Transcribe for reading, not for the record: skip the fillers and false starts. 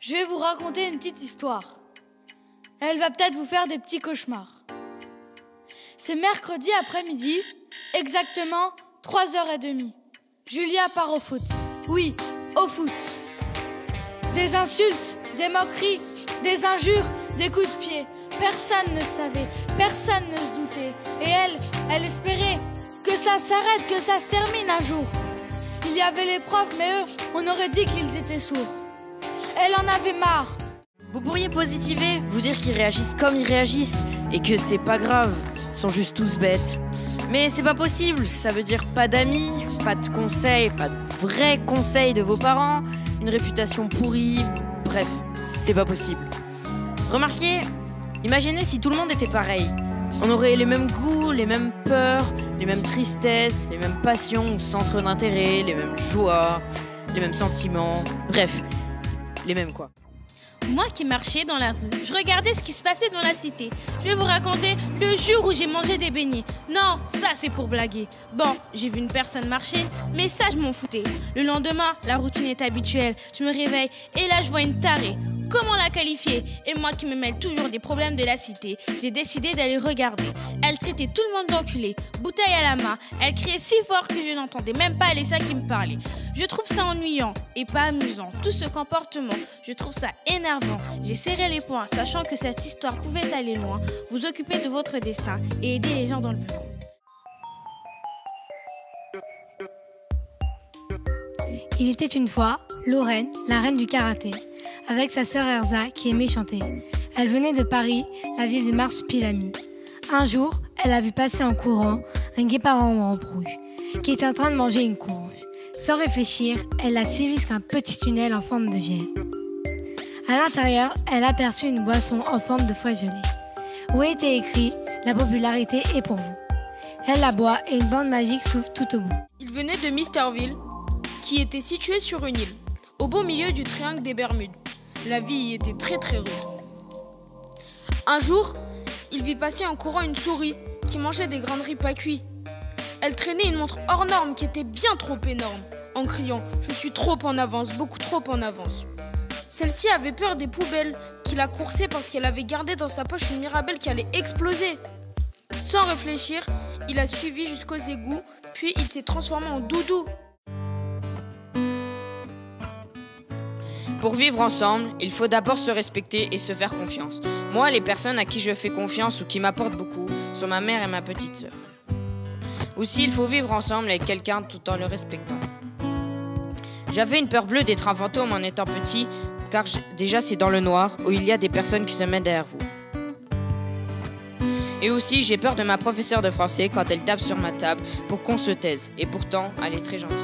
Je vais vous raconter une petite histoire. Elle va peut-être vous faire des petits cauchemars. C'est mercredi après-midi, exactement 3h30. Julia part au foot. Oui, au foot. Des insultes, des moqueries, des injures, des coups de pied. Personne ne savait, personne ne se doutait. Et elle espérait que ça s'arrête, que ça se termine un jour. Il y avait les profs, mais eux, on aurait dit qu'ils étaient sourds. Elle en avait marre. Vous pourriez positiver, vous dire qu'ils réagissent comme ils réagissent et que c'est pas grave, ils sont juste tous bêtes. Mais c'est pas possible, ça veut dire pas d'amis, pas de conseils, pas de vrais conseils de vos parents, une réputation pourrie, bref, c'est pas possible. Remarquez, imaginez si tout le monde était pareil. On aurait les mêmes goûts, les mêmes peurs, les mêmes tristesses, les mêmes passions ou centres d'intérêt, les mêmes joies, les mêmes sentiments, bref, les mêmes quoi. Moi qui marchais dans la rue, je regardais ce qui se passait dans la cité. Je vais vous raconter le jour où j'ai mangé des beignets. Non, ça c'est pour blaguer. Bon, j'ai vu une personne marcher, mais ça je m'en foutais. Le lendemain, la routine est habituelle. Je me réveille et là je vois une tarée. Comment la qualifier? Et moi qui me mêle toujours des problèmes de la cité, j'ai décidé d'aller regarder. Elle traitait tout le monde d'enculé, bouteille à la main. Elle criait si fort que je n'entendais même pas les sacs qui me parlaient. Je trouve ça ennuyant et pas amusant, tout ce comportement. Je trouve ça énervant. J'ai serré les poings, sachant que cette histoire pouvait aller loin. Vous occuper de votre destin et aider les gens dans le besoin. Il était une fois Lorraine, la reine du karaté, avec sa sœur Erza qui aimait chanter. Elle venait de Paris, la ville de Marsupilami. Un jour, elle a vu passer en courant un guépard en robe rouge qui était en train de manger une courge. Sans réfléchir, elle l'a suivi jusqu'à un petit tunnel en forme de gel. À l'intérieur, elle aperçut une boisson en forme de feuille gelée, où était écrit « La popularité est pour vous ». Elle la boit et une bande magique s'ouvre tout au bout. Il venait de Misterville, qui était située sur une île, au beau milieu du triangle des Bermudes. La vie y était très très rude. Un jour, il vit passer en courant une souris qui mangeait des grains de riz pas cuits. Elle traînait une montre hors norme qui était bien trop énorme, en criant « Je suis trop en avance, beaucoup trop en avance ». Celle-ci avait peur des poubelles qui la coursaient parce qu'elle avait gardé dans sa poche une Mirabelle qui allait exploser. Sans réfléchir, il a suivi jusqu'aux égouts, puis il s'est transformé en doudou. Pour vivre ensemble, il faut d'abord se respecter et se faire confiance. Moi, les personnes à qui je fais confiance ou qui m'apportent beaucoup sont ma mère et ma petite sœur. Aussi, il faut vivre ensemble avec quelqu'un tout en le respectant. J'avais une peur bleue d'être un fantôme en étant petit, car déjà c'est dans le noir où il y a des personnes qui se mettent derrière vous. Et aussi, j'ai peur de ma professeure de français quand elle tape sur ma table pour qu'on se taise. Et pourtant, elle est très gentille.